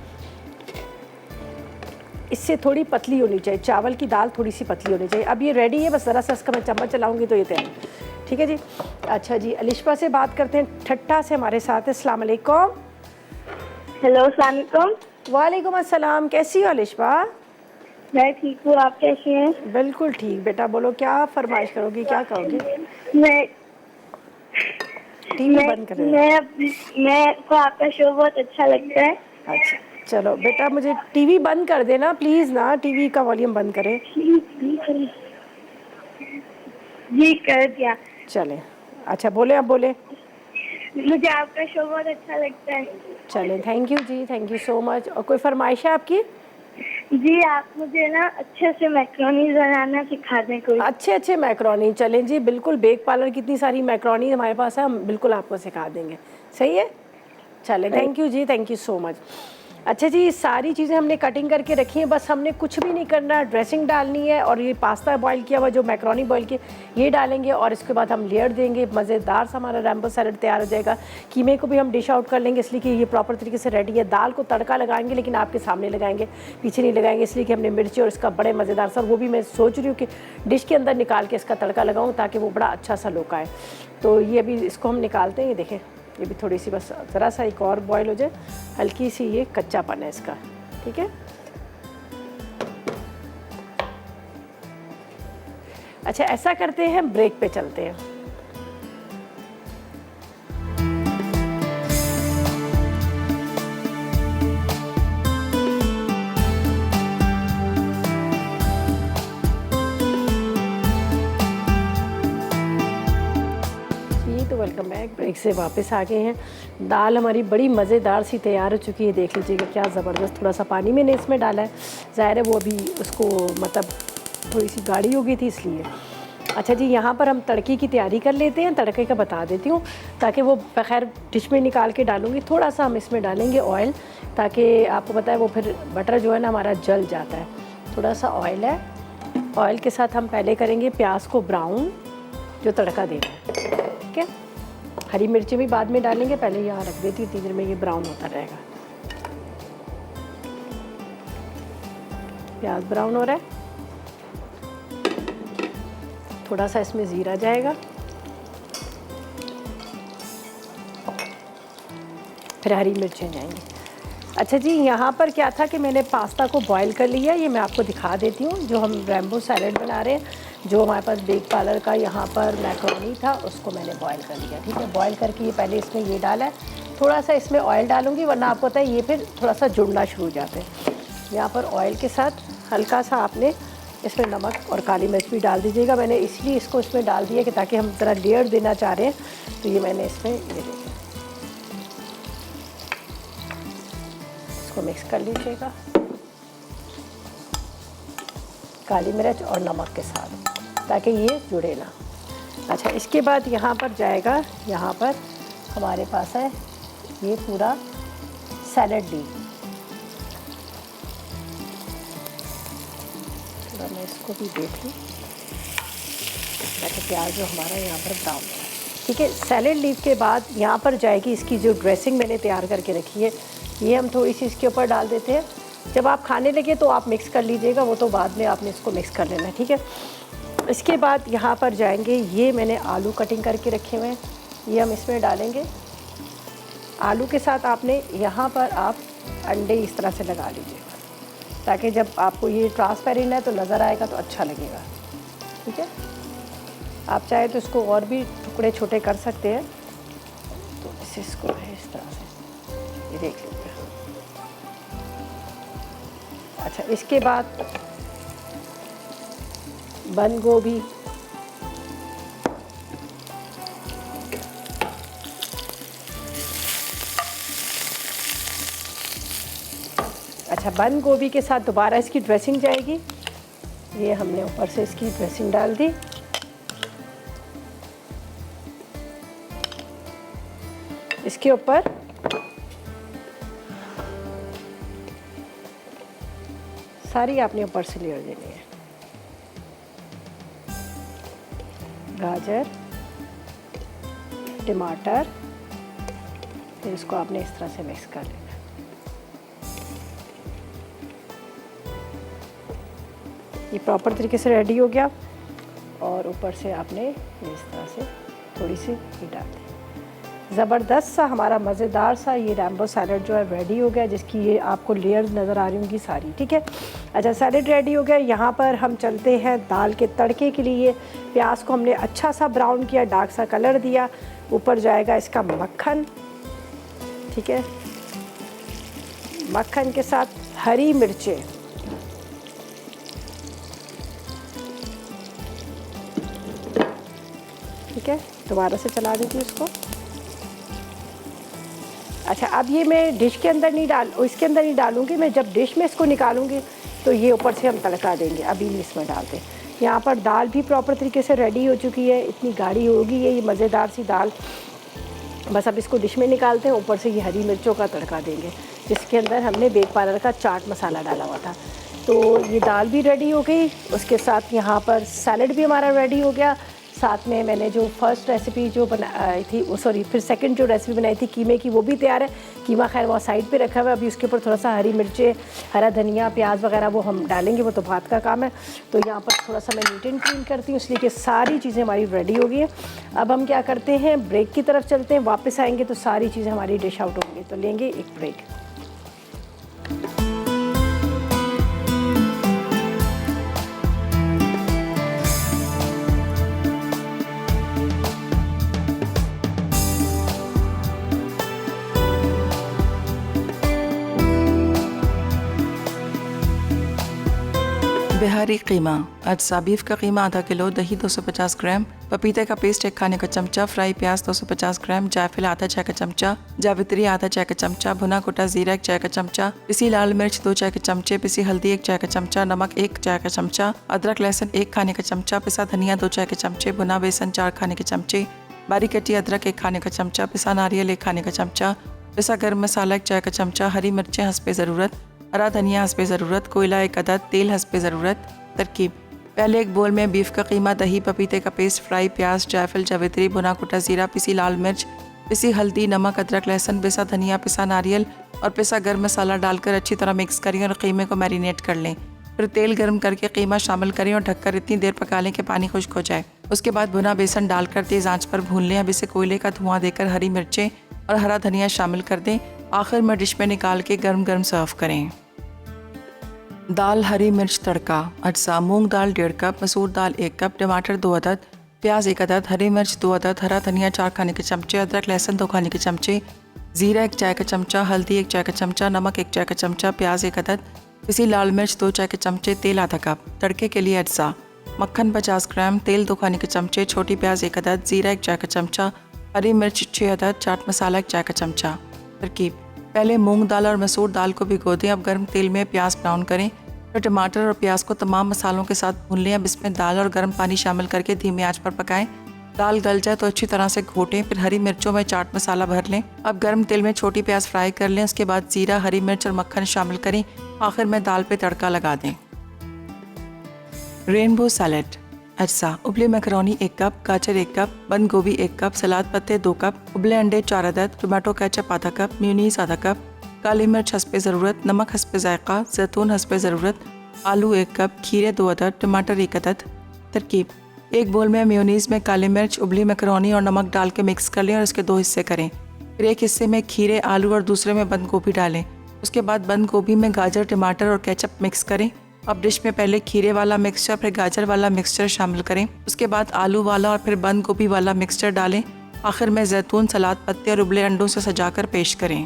इससे थोड़ी पतली होनी चाहिए, चावल की दाल थोड़ी सी पतली होनी चाहिए। अब ये रेडी है, बस ज़रा सा इसका मैं चम्मच चलाऊँगी तो ये तैयार, ठीक है जी। अच्छा जी, अलिशा से बात करते हैं, ठट्टा से हमारे साथ है। अस्सलाम वालेकुम। हेलो, अस्सलाम वालेकुम। वालेकुम अस्सलाम। कैसी हो अलिशा? मैं ठीक हूँ, आप कैसी हैं? बिल्कुल ठीक। बेटा बोलो, क्या फरमाइश करोगी, क्या कहोगी? मैं टीवी बंद कर। मैं को आपका शो बहुत अच्छा लगता है। अच्छा चलो बेटा, मुझे टीवी बंद कर देना प्लीज़ ना, टीवी का वॉल्यूम बंद करें। जी कर दिया। चले, अच्छा बोले, अब बोले। मुझे आपका शो बहुत अच्छा लगता है। चले, थैंक यू जी, थैंक यू सो मच। और कोई फरमाइश है आपकी? जी, आप मुझे ना अच्छे से मैक्रोनी बनाना सिखा दें कोई। अच्छे मैक्रोनी, चलें जी, बिल्कुल। बेक पार्लर की इतनी सारी मैक्रोनी हमारे पास है, हम बिल्कुल आपको सिखा देंगे। सही है, चले, थैंक यू जी, थैंक यू सो मच। अच्छा जी, सारी चीज़ें हमने कटिंग करके रखी हैं, बस हमने कुछ भी नहीं करना। ड्रेसिंग डालनी है और ये पास्ता बॉईल किया हुआ, जो मैक्रोनी बॉईल किए, ये डालेंगे। और इसके बाद हम लेयर देंगे, मज़ेदार सा हमारा रैम्बो सैलेड तैयार हो जाएगा। कीमे को भी हम डिश आउट कर लेंगे, इसलिए कि ये प्रॉपर तरीके से रेडी है। दाल को तड़का लगाएंगे, लेकिन आपके सामने लगाएंगे, पीछे नहीं लगाएंगे, इसलिए कि हमने मिर्ची और इसका बड़े मज़ेदार सा, वो भी मैं सोच रही हूँ कि डिश के अंदर निकाल के इसका तड़का लगाऊँ, ताकि वो बड़ा अच्छा सा लुक आए। तो ये अभी इसको हम निकालते हैं। ये देखें, ये भी थोड़ी सी बस ज़रा सा एक और बॉयल हो जाए, हल्की सी ये कच्चापन है इसका, ठीक है। अच्छा, ऐसा करते हैं, ब्रेक पे चलते हैं। ब्रेक से वापस आ गए हैं। दाल हमारी बड़ी मज़ेदार सी तैयार हो चुकी है, देख लीजिएगा क्या ज़बरदस्त। थोड़ा सा पानी मैंने इसमें डाला है, ज़ाहिर है वो अभी उसको मतलब थोड़ी सी गाढ़ी हो गई थी इसलिए। अच्छा जी, यहाँ पर हम तड़के की तैयारी कर लेते हैं। तड़के का बता देती हूँ ताकि वो बखैर डिश में निकाल के डालूँगी। थोड़ा सा हम इसमें डालेंगे ऑयल, ताकि आपको पता है वो फिर बटर जो है ना हमारा जल जाता है। थोड़ा सा ऑयल है, ऑयल के साथ हम पहले करेंगे प्याज को ब्राउन, जो तड़का देना है, ठीक है। हरी मिर्ची भी बाद में डालेंगे, पहले यहाँ रख देती हूँ, इतनी देर में ये ब्राउन होता रहेगा। प्याज ब्राउन हो रहा है, थोड़ा सा इसमें ज़ीरा जाएगा, फिर हरी मिर्चें जाएंगी। अच्छा जी, यहाँ पर क्या था कि मैंने पास्ता को बॉईल कर लिया, ये मैं आपको दिखा देती हूँ। जो हम रैम्बो सैलेड बना रहे हैं, जो हमारे पास बेक पार्लर का यहाँ पर मैकरोनी था, उसको मैंने बॉईल कर लिया, ठीक है। बॉईल करके ये पहले इसमें ये डाला है, थोड़ा सा इसमें ऑयल डालूँगी, वरना आपको पता है ये फिर थोड़ा सा जुड़ना शुरू हो जाते हैं। यहाँ पर ऑयल के साथ हल्का सा आपने इसमें नमक और काली मिर्च भी डाल दीजिएगा। मैंने इसलिए इसको इसमें डाल दिया कि ताकि हम ज़रा लेयर देना चाह रहे हैं, तो ये मैंने इसमें ये देखिए, इसको मिक्स कर लीजिएगा काली मिर्च और नमक के साथ, ताकि ये जुड़े ना। अच्छा, इसके बाद यहाँ पर जाएगा, यहाँ पर हमारे पास है ये पूरा सैलेड लीफ। थोड़ा मैं इसको भी देख लूँ ताकि प्याज जो हमारा यहाँ पर ब्राउन है, ठीक है। सैलेड लीफ के बाद यहाँ पर जाएगी इसकी जो ड्रेसिंग मैंने तैयार करके रखी है, ये हम थोड़ी सी इसके ऊपर डाल देते हैं। जब आप खाने लगे तो आप मिक्स कर लीजिएगा, वो तो बाद में आपने इसको मिक्स कर लेना है, ठीक है। इसके बाद यहाँ पर जाएंगे, ये मैंने आलू कटिंग करके रखे हुए हैं, ये हम इसमें डालेंगे। आलू के साथ आपने यहाँ पर आप अंडे इस तरह से लगा लीजिएगा, ताकि जब आपको ये ट्रांसपेरेंट है तो नज़र आएगा तो अच्छा लगेगा, ठीक है। आप चाहे तो इसको और भी टुकड़े छोटे कर सकते हैं, तो इसको है इस तरह से, ये देख लीजिए। अच्छा, इसके बाद बंद गोभी, अच्छा बंद गोभी के साथ दोबारा इसकी ड्रेसिंग जाएगी। ये हमने ऊपर से इसकी ड्रेसिंग डाल दी। इसके ऊपर सारी आपने ऊपर से लेयर देनी है। गाजर, टमाटर, फिर इसको आपने इस तरह से मिक्स कर लेना। ये प्रॉपर तरीके से रेडी हो गया, और ऊपर से आपने इस तरह से थोड़ी सी ये डाल दी। ज़बरदस्त सा हमारा मज़ेदार सा ये रैम्बो सैलड जो है रेडी हो गया, जिसकी ये आपको लेयर्स नज़र आ रही होंगी सारी, ठीक है। अच्छा, सैलड रेडी हो गया। यहाँ पर हम चलते हैं दाल के तड़के के लिए। प्याज को हमने अच्छा सा ब्राउन किया, डार्क सा कलर दिया। ऊपर जाएगा इसका मक्खन, ठीक है। मक्खन के साथ हरी मिर्चें, ठीक है। दोबारा से चला दीजिए इसको। अच्छा, अब ये मैं डिश के अंदर नहीं इसके अंदर नहीं डालूंगी, मैं जब डिश में इसको निकालूंगी तो ये ऊपर से हम तड़का देंगे, अभी नहीं इसमें डालते। यहाँ पर दाल भी प्रॉपर तरीके से रेडी हो चुकी है, इतनी गाढ़ी होगी ये मज़ेदार सी दाल। बस अब इसको डिश में निकालते हैं, ऊपर से ये हरी मिर्चों का तड़का देंगे, जिसके अंदर हमने बेक पार्लर का चाट मसाला डाला हुआ था। तो ये दाल भी रेडी हो गई, उसके साथ यहाँ पर सैलड भी हमारा रेडी हो गया। साथ में मैंने जो फर्स्ट रेसिपी जो बनाई थी, फिर सेकंड जो रेसिपी बनाई थी कीमे की, वो भी तैयार है। कीमा खैर वो साइड पे रखा हुआ है, अभी उसके ऊपर थोड़ा सा हरी मिर्चें, हरा धनिया, प्याज वगैरह वो हम डालेंगे, वो तो बात का काम है। तो यहाँ पर थोड़ा सा मैं नीट एंड क्लीन करती हूँ, इसलिए कि सारी चीज़ें हमारी रेडी हो गई हैं। अब हम क्या करते हैं, ब्रेक की तरफ चलते हैं। वापस आएँगे तो सारी चीज़ें हमारी डिश आउट होंगी, तो लेंगे एक ब्रेक। बिहारी कीमा। अज्जा बीफ का कीमा आधा किलो, दही 250 ग्राम, पपीते का पेस्ट 1 खाने का चमचा, फ्राई प्याज 250 ग्राम, जायफल आधा चाय का चमचा, जावित्री आधा चाय का चमचा, भुना कुटा जीरा 1 चाय का चमचा, पिसी लाल मिर्च 2 चाय के चमचे, पिसी हल्दी 1 चाय का चमचा, नमक 1 चाय का चमचा, अदरक लहसुन 1 खाने का चमचा, पिसा धनिया 2 चाय के चमचे, भुना बेसन 4 खाने के चमचे, बारीक कटी अदरक 1 खाने का चमचा, पिसा नारियल 1 खाने का चमचा, पिसा गर्म मसाला 1 चाय का चमचा, हरी मिर्चें हस्बे ज़रूरत, हरा धनिया हस्बे ज़रूरत, कोयला 1 अदद, तेल हस्बे ज़रूरत। तरकीब: पहले एक बोल में बीफ का कीमा, दही, पपीते का पेस्ट, फ्राई प्याज, जायफल, जावित्री, भुना कुटा जीरा, पिसी लाल मिर्च, पिसी हल्दी, नमक, अदरक लहसुन, पिसा धनिया, पिसा नारियल और पिसा गर्म मसाला डालकर अच्छी तरह मिक्स करें और कीमे को मैरिनेट कर लें। फिर तेल गर्म करके कीमा शामिल करें और ढककर इतनी देर पका लें कि पानी खुश्क हो जाए। उसके बाद भुना बेसन डालकर तेज़ आंच पर भून लें। अब इसे कोयले का धुआं देकर हरी मिर्चें और हरा धनिया शामिल कर दें। आखिर में डिश में निकाल के गर्म गर्म सर्व करें। दाल हरी मिर्च तड़का। अज्जा: मूंग दाल 1.5 कप, मसूर दाल 1 कप, टमाटर 2 अदद, प्याज 1 अदद, हरी मिर्च 2 अदद, हरा धनिया 4 खाने के चमचे, अदरक लहसुन 2 खाने के चमचे, जीरा 1 चाय का चमचा, हल्दी 1 चाय का चमचा, नमक 1 चाय का चमचा, प्याज 1 अदद, पिसी लाल मिर्च 2 चाय के चमचे, तेल आधा कप। तड़के के लिए अज्जा: मक्खन 50 ग्राम, तेल 2 खाने के चमचे, छोटी प्याज 1 अदद, जीरा 1 चाय का चमचा, हरी मिर्च 6 अदद, चाट मसाला 1 चाय का चमचा। तरकीब: पहले मूंग दाल और मसूर दाल को भिगो दें। अब गर्म तेल में प्याज ब्राउन करें। फिर टमाटर और प्याज को तमाम मसालों के साथ भून लें। अब इसमें दाल और गर्म पानी शामिल करके धीमी आंच पर पकाएं। दाल गल जाए तो अच्छी तरह से घोटें। फिर हरी मिर्चों में चाट मसाला भर लें। अब गर्म तेल में छोटी प्याज फ्राई कर लें। उसके बाद जीरा, हरी मिर्च और मक्खन शामिल करें। आखिर में दाल पे तड़का लगा दें। Rainbow salad. अज्जा: उबले मैकरोनी 1 कप, गाजर 1 कप, बंद गोभी 1 कप, सलाद पत्ते 2 कप, उबले अंडे 4 अदद, टमाटो केचप आधा कप, मेयोनीज आधा कप, काली मिर्च हस्बे ज़रूरत, नमक हस्बे जायका, जैतून हस्बे ज़रूरत, आलू 1 कप, खीरे 2 अदद, टमाटर 1 अदद। तरकीब: एक बोल में मेयोनीज़ में काली मिर्च, उबली मैकरोनी और नमक डाल के मिक्स कर लें और इसके 2 हिस्से करें। फिर एक हिस्से में खीरे, आलू और दूसरे में बंद गोभी डालें। उसके बाद बंद गोभी में गाजर, टमाटर और केचप मिक्स करें। अब डिश में पहले खीरे वाला मिक्सचर, फिर गाजर वाला मिक्सचर शामिल करें। उसके बाद आलू वाला और फिर बंद गोभी वाला मिक्सचर डालें। आखिर में जैतून, सलाद पत्ते और उबले अंडों से सजाकर पेश करें।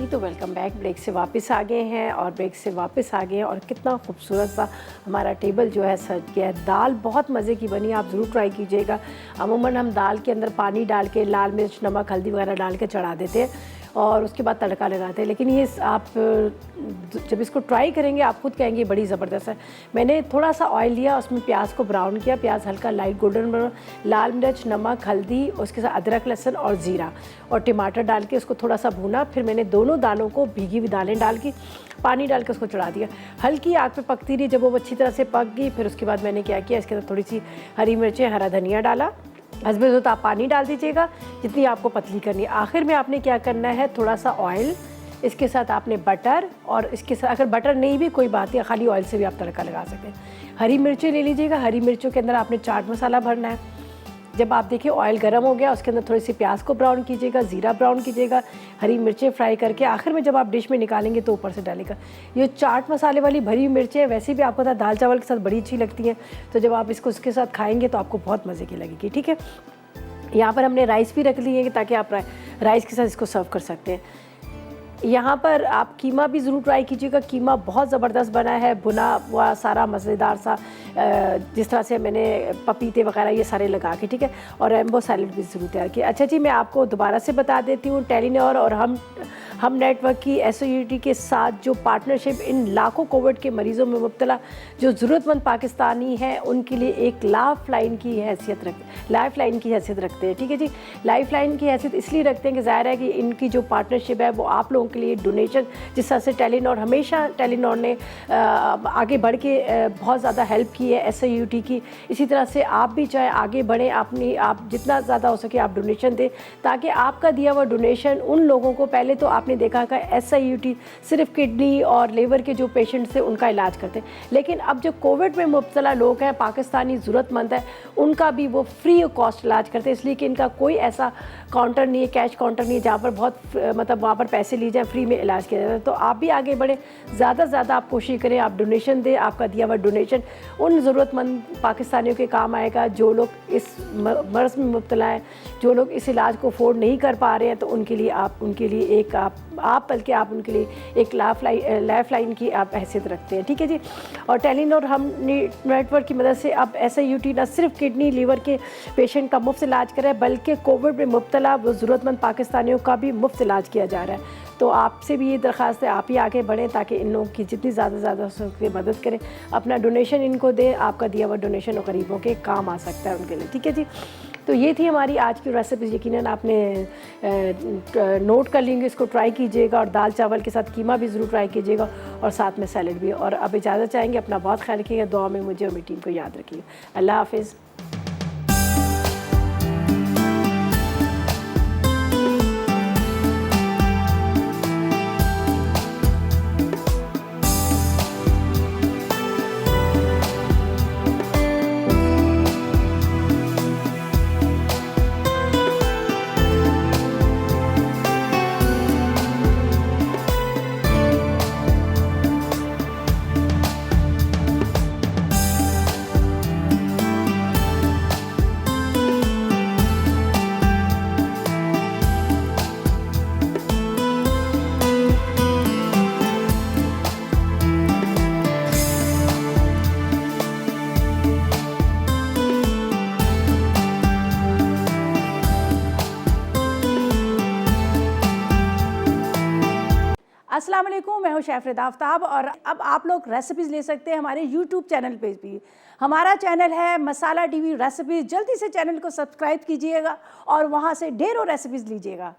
तो वेलकम बैक। ब्रेक से वापस आ गए हैं और ब्रेक से वापस आ गए हैं और कितना खूबसूरत सा हमारा टेबल जो है सज गया है। दाल बहुत मज़े की बनी, आप ज़रूर ट्राई कीजिएगा। अमूमन हम दाल के अंदर पानी डाल के लाल मिर्च, नमक, हल्दी वगैरह डाल के चढ़ा देते हैं और उसके बाद तड़का लगाते हैं, लेकिन ये आप जब इसको ट्राई करेंगे आप खुद कहेंगे बड़ी ज़बरदस्त है। मैंने थोड़ा सा ऑयल लिया, उसमें प्याज को ब्राउन किया, प्याज हल्का लाइट गोल्डन ब्राउन, लाल मिर्च, नमक, हल्दी, उसके साथ अदरक लहसुन और ज़ीरा और टमाटर डाल के उसको थोड़ा सा भूना। फिर मैंने दोनों दालों को, भीगी हुई दालें डाल के, पानी डाल के उसको चढ़ा दिया। हल्की आग पे पकती रही। जब वो अच्छी तरह से पक गई फिर उसके बाद मैंने क्या किया, इसके अंदर थोड़ी सी हरी मिर्चें, हरा धनिया डाला। हस्बे ज़रूरत आप पानी डाल दीजिएगा जितनी आपको पतली करनी है। आखिर में आपने क्या करना है, थोड़ा सा ऑयल, इसके साथ आपने बटर और इसके साथ अगर बटर नहीं भी कोई बात नहीं, खाली ऑयल से भी आप तड़का लगा सकते हैं। हरी मिर्चें ले लीजिएगा। हरी मिर्चों के अंदर आपने चाट मसाला भरना है। जब आप देखिए ऑयल गर्म हो गया, उसके अंदर थोड़ी सी प्याज को ब्राउन कीजिएगा, ज़ीरा ब्राउन कीजिएगा, हरी मिर्चें फ्राई करके आखिर में जब आप डिश में निकालेंगे तो ऊपर से डालेगा। ये चाट मसाले वाली भरी हुई मिर्चें वैसे भी आपको दाल चावल के साथ बड़ी अच्छी लगती हैं, तो जब आप इसको उसके साथ खाएंगे तो आपको बहुत मज़े की लगेगी। ठीक है, यहाँ पर हमने राइस भी रख लिए ताकि आप राइस के साथ इसको सर्व कर सकते हैं। यहाँ पर आप कीमा भी ज़रूर ट्राई कीजिएगा। कीमा बहुत ज़बरदस्त बना है, भुना हुआ सारा मज़ेदार सा, जिस तरह से मैंने पपीते वगैरह ये सारे लगा के, ठीक है। और रेनबो सैलेड भी ज़रूर तैयार किया। अच्छा जी, मैं आपको दोबारा से बता देती हूँ, टेलीनॉर और हम नेटवर्क की SOUT के साथ जो पार्टनरशिप इन लाखों कोविड के मरीज़ों में मुब्तला जो ज़रूरतमंद पाकिस्तानी हैं उनके लिए एक लाइफ लाइन की हैसियत रखते हैं। ठीक है जी, लाइफ लाइन की हैसियत इसलिए रखते हैं कि ज़ाहिर है कि इनकी जो पार्टनरशिप है वो आप लोगों के लिए डोनेशन, जिस तरह से टेलीनॉर ने आगे बढ़ के बहुत ज़्यादा हेल्प की है SOUT की, इसी तरह से आप भी चाहे आगे बढ़ें, आप जितना ज़्यादा हो सके आप डोनेशन दें, ताकि आपका दिया हुआ डोनेशन उन लोगों को, पहले तो आपने आपने देखा होगा SIUT सिर्फ किडनी और लीवर के जो पेशेंट्स थे उनका इलाज करते हैं, लेकिन अब जो कोविड में मुब्तला लोग हैं, पाकिस्तानी ज़रूरतमंद है, उनका भी वो फ्री ऑफ कॉस्ट इलाज करते हैं, इसलिए कि इनका कोई ऐसा काउंटर नहीं है, कैश काउंटर नहीं है जहाँ पर बहुत मतलब वहाँ पर पैसे लिए जाए, फ्री में इलाज किया जाता है। तो आप भी आगे बढ़ें, ज़्यादा से ज़्यादा आप कोशिश करें, आप डोनेशन दें, आपका दिया हुआ डोनेशन उन ज़रूरतमंद पाकिस्तानियों के काम आएगा जो लोग इस मर्ज़ में मुब्तला हैं, जो लोग इस इलाज को अफोर्ड नहीं कर पा रहे हैं, तो उनके लिए आप एक बल्कि आप उनके लिए एक लाइफ लाइन की आप हैसियत रखते हैं। ठीक है जी। और टेलीनॉर हम नेटवर्क की मदद से अब SIUT न सिर्फ किडनी लीवर के पेशेंट का मुफ्त इलाज कर रहा है, बल्कि कोविड में मुब्तला वो ज़रूरतमंद पाकिस्तानियों का भी मुफ्त इलाज किया जा रहा है। तो आपसे भी ये दरख्वास्त है, आप ही आगे बढ़ें ताकि इन लोगों की जितनी ज़्यादा से ज़्यादा हो सके मदद करें, अपना डोनेशन इनको दें, आपका दिया हुआ डोनेशन और गरीबों के काम आ सकता है उनके लिए। ठीक है जी। तो ये थी हमारी आज की रेसिपीज़, यकीनन आपने नोट कर लेंगे, इसको ट्राई कीजिएगा और दाल चावल के साथ कीमा भी ज़रूर ट्राई कीजिएगा और साथ में सैलड भी। और अब इजाज़त चाहेंगे, अपना बहुत ख्याल रखिएगा, दुआ में मुझे और मेरी टीम को याद रखिएगा। अल्लाह हाफिज़। अस्सलाम वालेकुम, मैं हूं शेफ़ रिदा आफ्ताब और अब आप लोग रेसिपीज़ ले सकते हैं हमारे YouTube चैनल पे भी। हमारा चैनल है मसाला TV रेसिपीज़। जल्दी से चैनल को सब्सक्राइब कीजिएगा और वहां से ढेरों रेसिपीज़ लीजिएगा।